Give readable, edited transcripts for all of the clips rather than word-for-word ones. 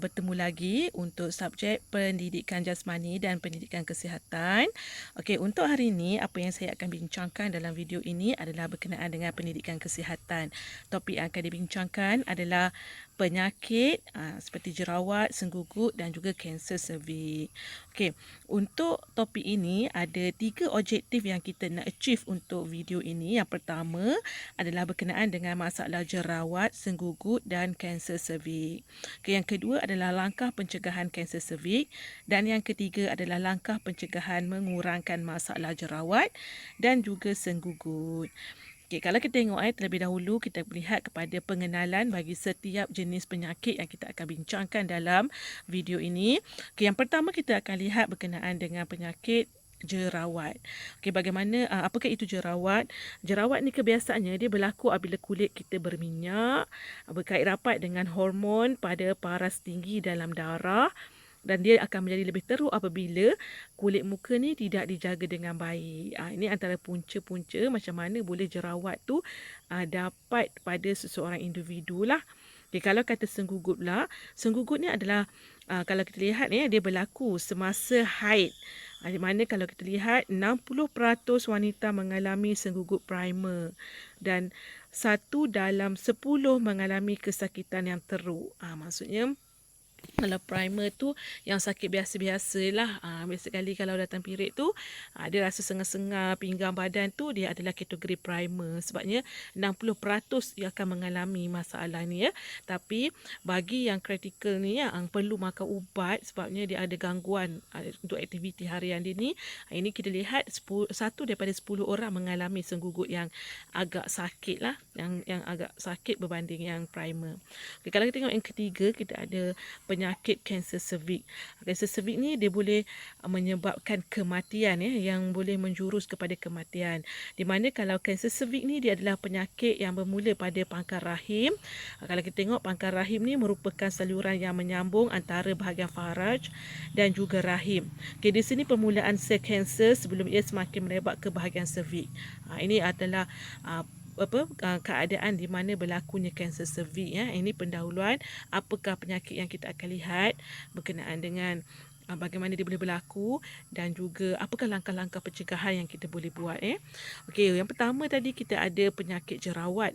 bertemu lagi untuk subjek pendidikan jasmani dan pendidikan kesihatan. Okey, untuk hari ini apa yang saya akan bincangkan dalam video ini adalah berkenaan dengan pendidikan kesihatan. Topik yang akan dibincangkan adalah penyakit seperti jerawat, senggugut dan juga kanser cervix. Okey, untuk topik ini ada 3 objektif yang kita nak achieve untuk video ini. Yang pertama adalah berkenaan dengan masalah jerawat, senggugut dan kanser cervix. Okay, yang kedua adalah langkah pencegahan kanser cervix dan yang ketiga adalah langkah pencegahan mengurangkan masalah jerawat dan juga senggugut. Okay, kalau kita tengok terlebih dahulu kita melihat kepada pengenalan bagi setiap jenis penyakit yang kita akan bincangkan dalam video ini. Okay, yang pertama kita akan lihat berkenaan dengan penyakit jerawat. Okey, bagaimana apakah itu jerawat? Jerawat ni kebiasaannya dia berlaku apabila kulit kita berminyak, berkait rapat dengan hormon pada paras tinggi dalam darah dan dia akan menjadi lebih teruk apabila kulit muka ni tidak dijaga dengan baik. Ini antara punca-punca macam mana boleh jerawat tu dapat pada seseorang individu lah. Okay, kalau kata senggugut pula, senggugut ni adalah kalau kita lihat dia berlaku semasa haid. Di mana kalau kita lihat 60% wanita mengalami senggugut primer dan 1 dalam 10 mengalami kesakitan yang teruk. Maksudnya kalau primer tu yang sakit biasa-biasalah. Biasa kali kalau datang period tu dia rasa sengar-sengar pinggang badan tu, dia adalah kategori primer. Sebabnya 60% dia akan mengalami masalah ni ya. Tapi bagi yang kritikal ni yang perlu makan ubat sebabnya dia ada gangguan untuk aktiviti harian dia ni, ini kita lihat 1 daripada 10 orang mengalami senggugut yang agak sakit lah, yang agak sakit berbanding yang primer. Okay, kalau kita tengok yang ketiga, kita ada penyakit kanser cervix. Kanser cervix ni dia boleh menyebabkan kematian yang boleh menjurus kepada kematian. Di mana kalau kanser cervix ni dia adalah penyakit yang bermula pada pangkal rahim. Kalau kita tengok pangkal rahim ni merupakan saluran yang menyambung antara bahagian faraj dan juga rahim. Okay, di sini permulaan sel kanser sebelum ia semakin melebar ke bahagian cervix. Ini adalah keadaan di mana berlakunya kanser cervix ya. Ini pendahuluan apakah penyakit yang kita akan lihat berkenaan dengan bagaimana dia boleh berlaku dan juga apakah langkah-langkah pencegahan yang kita boleh buat Okey, yang pertama tadi kita ada penyakit jerawat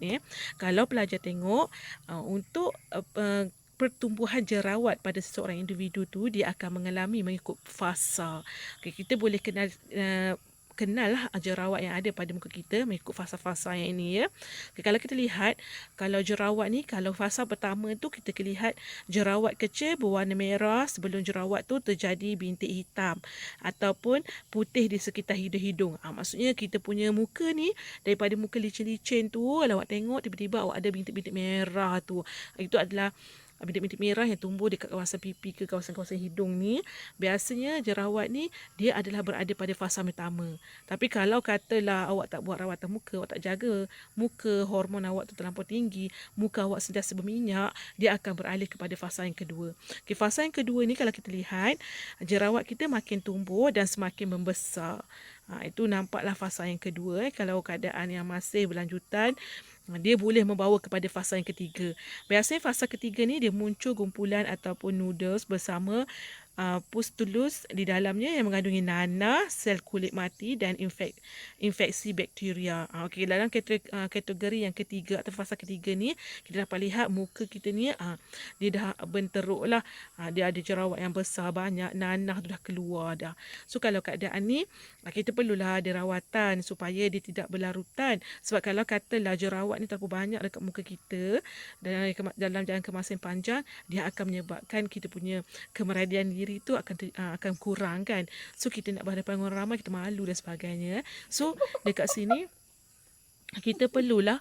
Kalau pelajar tengok untuk pertumbuhan jerawat pada seseorang individu tu dia akan mengalami mengikut fasa. Okay, kita boleh kenal lah jerawat yang ada pada muka kita mengikut fasa-fasa yang ini ya. Okay, kalau kita lihat, kalau jerawat ni, kalau fasa pertama tu kita lihat jerawat kecil berwarna merah sebelum jerawat tu terjadi bintik hitam ataupun putih di sekitar hidung-hidung. Maksudnya kita punya muka ni daripada muka licin-licin tu, kalau awak tengok tiba-tiba awak ada bintik-bintik merah tu. Itu adalah bintik-bintik merah yang tumbuh dekat kawasan pipi ke kawasan-kawasan hidung ni. Biasanya jerawat ni dia adalah berada pada fasa pertama. Tapi kalau katalah awak tak buat rawatan muka, awak tak jaga muka, hormon awak tu terlampau tinggi, muka awak sentiasa berminyak, dia akan beralih kepada fasa yang kedua. Okay, fasa yang kedua ni kalau kita lihat, jerawat kita makin tumbuh dan semakin membesar. Itu nampaklah fasa yang kedua. Kalau keadaan yang masih berlanjutan, dia boleh membawa kepada fasa yang ketiga. Biasanya fasa ketiga ni dia muncul kumpulan ataupun noodles bersama pustulus di dalamnya yang mengandungi nanah, sel kulit mati dan infeksi bakteria. Okey, dalam kategori yang ketiga atau fasa ketiga ni kita dapat lihat muka kita ni dia dah benteruk lah. Dia ada jerawat yang besar banyak, nanah tu dah keluar dah. So kalau keadaan ni kita perlulah ada rawatan supaya dia tidak berlarutan. Sebab kalau katalah jerawat ni terlalu banyak dekat muka kita dalam jangka masa yang panjang, dia akan menyebabkan kita punya kemeradian diri tu akan kurang kan. So kita nak berhadapan dengan orang ramai, kita malu dan sebagainya. So dekat sini kita perlulah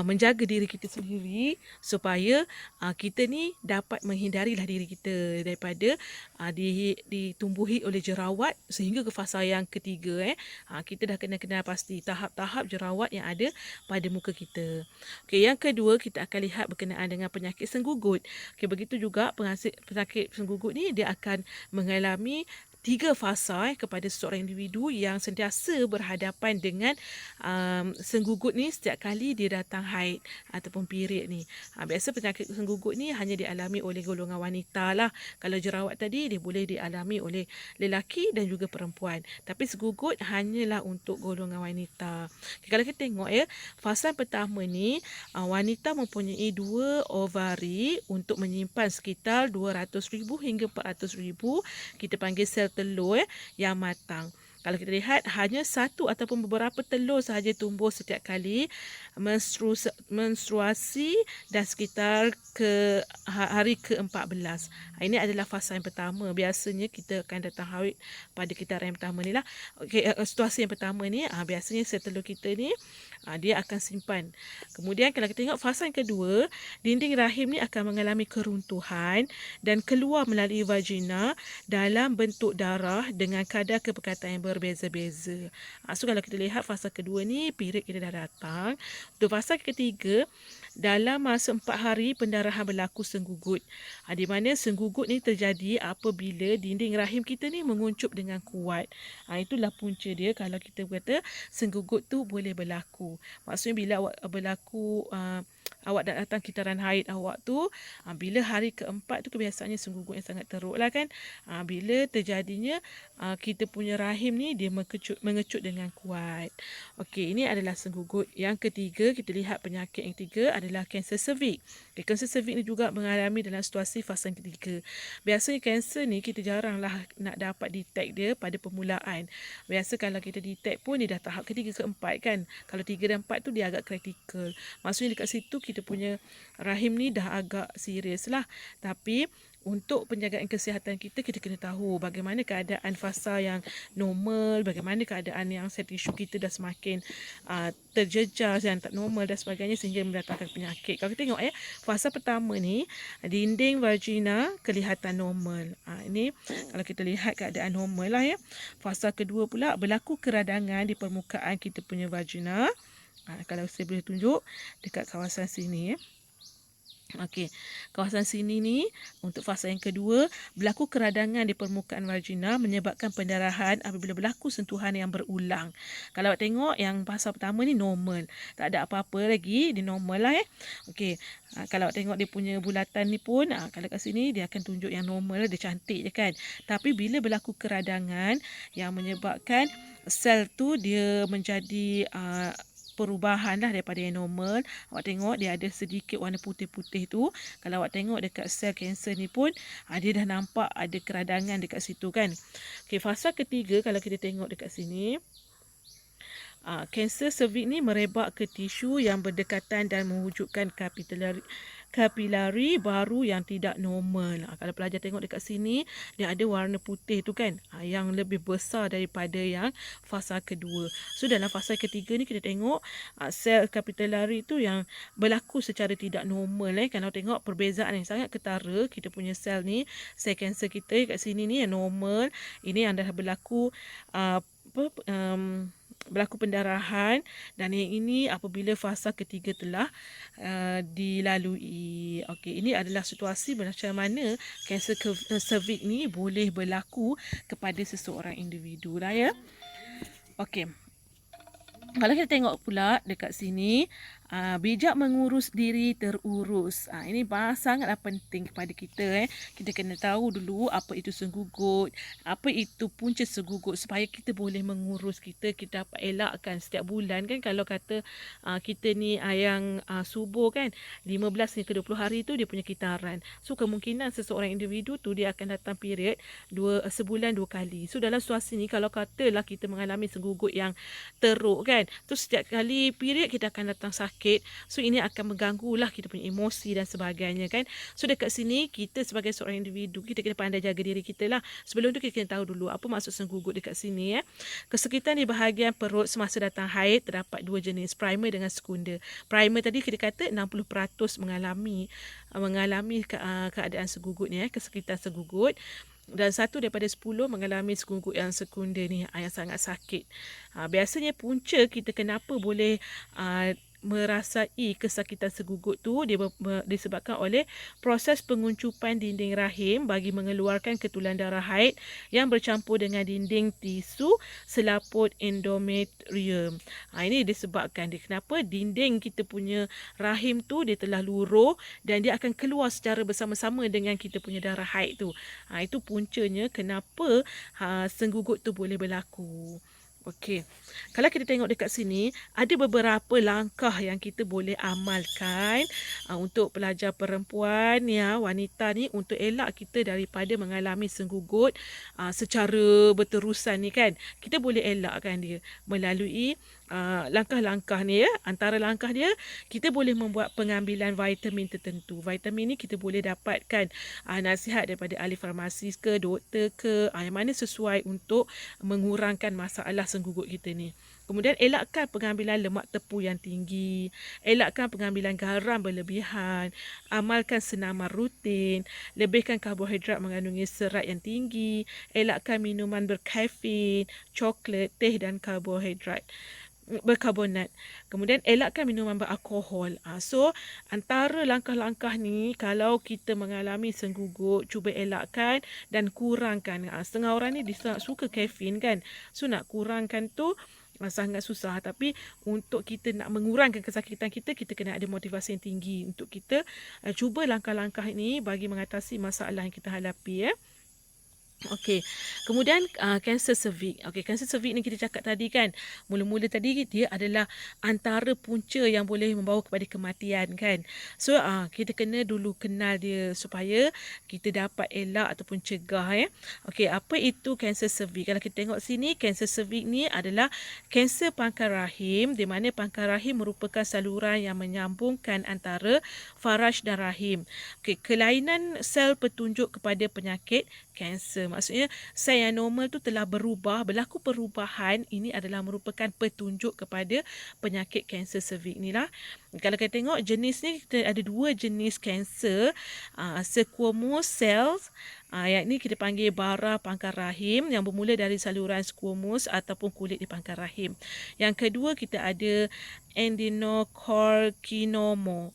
menjaga diri kita sendiri supaya kita ni dapat menghindarilah diri kita daripada ditumbuhi oleh jerawat sehingga ke fasa yang ketiga kita dah kena kenal pasti tahap-tahap jerawat yang ada pada muka kita. Okey, yang kedua kita akan lihat berkenaan dengan penyakit senggugut. Okey, begitu juga penyakit senggugut ni dia akan mengalami tiga fasa kepada seseorang individu yang sentiasa berhadapan dengan senggugut ni setiap kali dia datang haid ataupun period ni. Biasa penyakit senggugut ni hanya dialami oleh golongan wanita lah. Kalau jerawat tadi dia boleh dialami oleh lelaki dan juga perempuan. Tapi senggugut hanyalah untuk golongan wanita. Kalau kita tengok fasa pertama ni wanita mempunyai 2 ovari untuk menyimpan sekitar 200,000 hingga 400,000 kita panggil sel telur yang matang. Kalau kita lihat hanya satu ataupun beberapa telur sahaja tumbuh setiap kali menstruasi dan sekitar ke hari ke-14. Ini adalah fasa yang pertama. Biasanya kita akan datang haid pada kitaran yang pertama ni lah. Situasi yang pertama ni biasanya sel telur kita ni dia akan simpan. Kemudian kalau kita tengok fasa yang kedua, dinding rahim ni akan mengalami keruntuhan dan keluar melalui vagina dalam bentuk darah dengan kadar kepekatan yang berbeza-beza. So kalau kita lihat fasa kedua ni, period kita dah datang. Untuk fasa ketiga, dalam masa 4 hari pendarahan berlaku senggugut. Di mana senggugut ni terjadi apabila dinding rahim kita ni menguncup dengan kuat. Itulah punca dia kalau kita kata senggugut tu boleh berlaku. Maksudnya bila awak berlaku awak dah datang kitaran haid awak tu, bila hari keempat tu kebiasaannya senggugut yang sangat teruk lah kan. Bila terjadinya kita punya rahim ni dia mengecut dengan kuat. Okey, ini adalah senggugut. Yang ketiga, kita lihat penyakit yang ketiga adalah kanser cervix. Kanser cervix ni juga mengalami dalam situasi fasa yang ketiga. Biasanya kanser ni kita jaranglah nak dapat detect dia pada permulaan. Biasa kalau kita detect pun dia dah tahap ketiga keempat kan. Kalau 3 dan 4 tu dia agak kritikal. Maksudnya dekat situ kita punya rahim ni dah agak serius lah. Tapi untuk penjagaan kesihatan kita kena tahu bagaimana keadaan fasa yang normal, bagaimana keadaan yang sel tisu kita dah semakin terjejas yang tak normal dan sebagainya sehingga mendatangkan penyakit. Kalau kita tengok fasa pertama ni, dinding vagina kelihatan normal. Ini kalau kita lihat keadaan normal lah ya. Fasa kedua pula berlaku keradangan di permukaan kita punya vagina. Kalau saya boleh tunjuk dekat kawasan sini ya. Okey, kawasan sini ni untuk fasa yang kedua berlaku keradangan di permukaan vagina menyebabkan pendarahan apabila berlaku sentuhan yang berulang. Kalau awak tengok yang fasa pertama ni normal, tak ada apa-apa lagi, dia normal lah Okey, kalau awak tengok dia punya bulatan ni pun kalau kat sini dia akan tunjuk yang normal, dia cantik je kan. Tapi bila berlaku keradangan yang menyebabkan sel tu dia menjadi perubahan lah daripada yang normal. Awak tengok dia ada sedikit warna putih-putih tu. Kalau awak tengok dekat sel kanser ni pun dia dah nampak ada keradangan dekat situ kan. Okey, fasa ketiga kalau kita tengok dekat sini, kanser cervix ni merebak ke tisu yang berdekatan dan mewujudkan kapilari baru yang tidak normal. Kalau pelajar tengok dekat sini, dia ada warna putih tu kan, yang lebih besar daripada yang fasa kedua. So dalam fasa ketiga ni kita tengok sel kapilari tu yang berlaku secara tidak normal. Kalau tengok perbezaan yang sangat ketara, kita punya sel ni, sel kanser kita kat sini ni yang normal, ini yang dah berlaku berlaku pendarahan, dan yang ini apabila fasa ketiga telah dilalui. Okey, ini adalah situasi macam mana kanser cervix ni boleh berlaku kepada seseorang individu lah ya. Okey. Kalau kita tengok pula dekat sini, bijak mengurus diri terurus. Ini sangatlah penting kepada kita. Kita kena tahu dulu apa itu senggugut, apa itu punca senggugut supaya kita boleh mengurus kita dapat elakkan setiap bulan kan. Kalau kata kita ni yang subur kan, 15 hingga ke 20 hari tu dia punya kitaran. So kemungkinan seseorang individu tu dia akan datang period sebulan 2 kali. So dalam situasi ni kalau katalah kita mengalami senggugut yang teruk kan, tu setiap kali period kita akan datang sakit. So ini akan mengganggulah kita punya emosi dan sebagainya kan. So dekat sini kita sebagai seorang individu kita kena pandai jaga diri kita lah. Sebelum tu kita kena tahu dulu apa maksud senggugut dekat sini Kesakitan di bahagian perut semasa datang haid terdapat 2 jenis, primer dengan sekunder. Primer tadi kita kata 60% mengalami keadaan senggugut ni kesakitan senggugut. Dan 1 daripada 10 mengalami senggugut yang sekunder ni yang sangat sakit. Biasanya punca kita kenapa boleh merasai kesakitan segugut tu disebabkan oleh proses penguncupan dinding rahim bagi mengeluarkan ketulan darah haid yang bercampur dengan dinding tisu selaput endometrium. Ini disebabkan kenapa dinding kita punya rahim tu dia telah luruh dan dia akan keluar secara bersama-sama dengan kita punya darah haid tu. Itu puncanya kenapa senggugut tu boleh berlaku. Okey. Kalau kita tengok dekat sini, ada beberapa langkah yang kita boleh amalkan untuk pelajar perempuan wanita ni untuk elak kita daripada mengalami senggugut secara berterusan ni kan. Kita boleh elakkan dia melalui langkah-langkah ni Antara langkah dia, kita boleh membuat pengambilan vitamin tertentu. Vitamin ni kita boleh dapatkan nasihat daripada ahli farmasi ke, doktor ke, yang mana sesuai untuk mengurangkan masalah senggugut kita ni. Kemudian elakkan pengambilan lemak tepu yang tinggi, elakkan pengambilan garam berlebihan, amalkan senaman rutin, lebihkan karbohidrat mengandungi serat yang tinggi, elakkan minuman berkafein, coklat, teh dan karbohidrat berkarbonat. Kemudian elakkan minuman beralkohol. So antara langkah-langkah ni kalau kita mengalami senggugut, cuba elakkan dan kurangkan. Setengah orang ni dia suka kafein kan. So nak kurangkan tu sangat susah. Tapi untuk kita nak mengurangkan kesakitan kita, kita kena ada motivasi yang tinggi untuk kita cuba langkah-langkah ini bagi mengatasi masalah yang kita hadapi. Okey. Kemudian kanser cervix. Okey, kanser cervix ni kita cakap tadi kan. Mula-mula tadi dia adalah antara punca yang boleh membawa kepada kematian kan. So kita kena dulu kenal dia supaya kita dapat elak ataupun cegah Okey, apa itu kanser cervix? Kalau kita tengok sini, kanser cervix ni adalah kanser pangkal rahim di mana pangkal rahim merupakan saluran yang menyambungkan antara faraj dan rahim. Okey, kelainan sel petunjuk kepada penyakit kanser. Maksudnya sel yang normal tu telah berlaku perubahan. Ini adalah merupakan petunjuk kepada penyakit kanser cervix ni lah. Kalau kita tengok jenis ni, kita ada dua jenis kanser, squamous cells, yang ni kita panggil bara pangkal rahim yang bermula dari saluran squamous ataupun kulit di pangkal rahim. Yang kedua kita ada adenocarcinoma.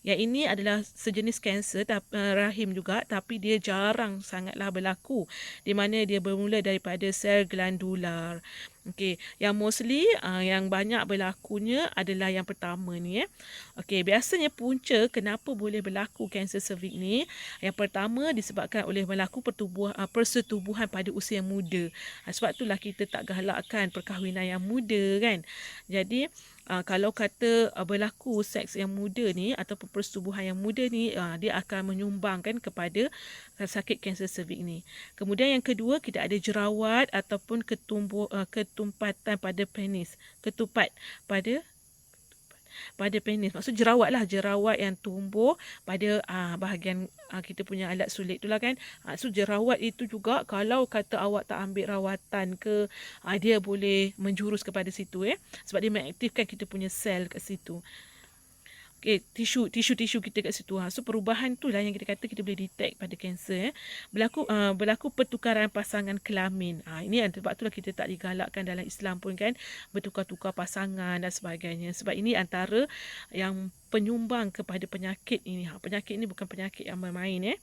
Yang ini adalah sejenis kanser rahim juga, tapi dia jarang sangatlah berlaku di mana dia bermula daripada sel glandular. Okey, yang mostly yang banyak berlakunya adalah yang pertama ni Okey, biasanya punca kenapa boleh berlaku kanser cervix ni, yang pertama disebabkan oleh berlaku persetubuhan pada usia yang muda. Sebab itulah kita tak galakkan perkahwinan yang muda kan. Jadi kalau kata berlaku seks yang muda ni ataupun persetubuhan yang muda ni, dia akan menyumbangkan kepada sakit kanser cervix ni. Kemudian yang kedua, kita ada jerawat ataupun ketumpatan pada penis. Ketupat pada penis. Maksud jerawat yang tumbuh pada bahagian kita punya alat sulit tu lah kan. So jerawat itu juga kalau kata awak tak ambil rawatan ke, dia boleh menjurus kepada situ sebab dia mengaktifkan kita punya sel kat situ. Okay, tisu-tisu kita kat situ. So perubahan tu lah yang kita kata kita boleh detect pada kanser. Berlaku pertukaran pasangan kelamin. Ini sebab itulah kita tak digalakkan dalam Islam pun kan, bertukar-tukar pasangan dan sebagainya. Sebab ini antara yang penyumbang kepada penyakit ini. Penyakit ini bukan penyakit yang bermain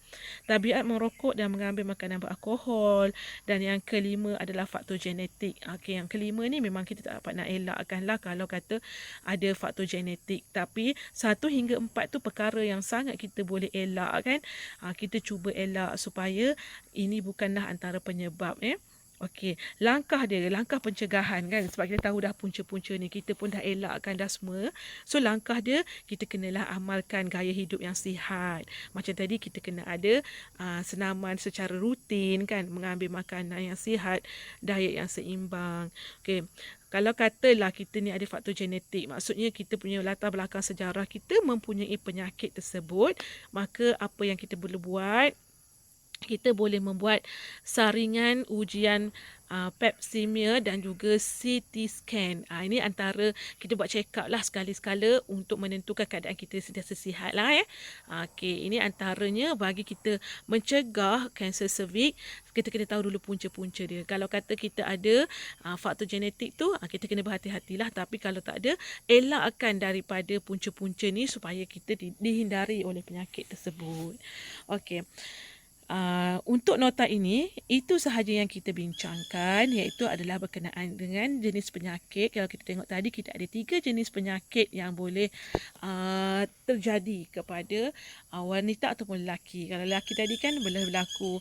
Tabiat merokok dan mengambil makanan beralkohol. Dan yang kelima adalah faktor genetik. Okey, yang kelima ni memang kita tak dapat nak elakkan lah kalau kata ada faktor genetik. Tapi 1 hingga 4 tu perkara yang sangat kita boleh elak kan. Kita cuba elak supaya ini bukanlah antara penyebab Okey, langkah pencegahan kan, sebab kita tahu dah punca-punca ni, kita pun dah elakkan dah semua. So langkah dia, kita kenalah amalkan gaya hidup yang sihat. Macam tadi kita kena ada senaman secara rutin kan, mengambil makanan yang sihat, diet yang seimbang. Okey. Kalau katalah kita ni ada faktor genetik, maksudnya kita punya latar belakang sejarah kita mempunyai penyakit tersebut, maka apa yang kita boleh buat, kita boleh membuat saringan ujian Pap smear dan juga CT scan. Ini antara kita buat check up lah sekali-sekala untuk menentukan keadaan kita sentiasa sihat lah ya. Okey, ini antaranya bagi kita mencegah kanser cervix, kita kena tahu dulu punca-punca dia. Kalau kata kita ada faktor genetik tu, kita kena berhati-hatilah. Tapi kalau tak ada, elakkan daripada punca-punca ni supaya kita dihindari oleh penyakit tersebut. Okey. Untuk nota ini, itu sahaja yang kita bincangkan, iaitu adalah berkenaan dengan jenis penyakit. Kalau kita tengok tadi, kita ada 3 jenis penyakit yang boleh terjadi kepada wanita ataupun lelaki. Kalau lelaki tadi kan boleh berlaku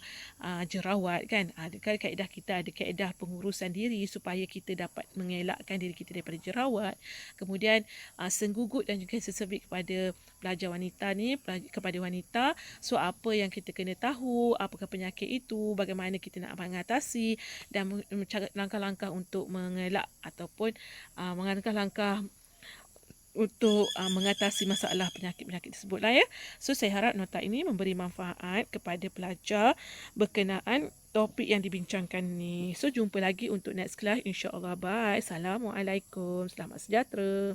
jerawat kan. Kan kaedah kita ada kaedah pengurusan diri supaya kita dapat mengelakkan diri kita daripada jerawat. Kemudian senggugut dan juga seservik kepada pelajar wanita ni, kepada wanita. So apa yang kita kena tahu, apakah penyakit itu, bagaimana kita nak mengatasi dan mencari langkah-langkah untuk mengelak ataupun langkah-langkah untuk mengatasi masalah penyakit-penyakit tersebut lah ya. So saya harap nota ini memberi manfaat kepada pelajar berkenaan topik yang dibincangkan ni. So jumpa lagi untuk next class, insya-Allah. Bye. Assalamualaikum. Selamat sejahtera.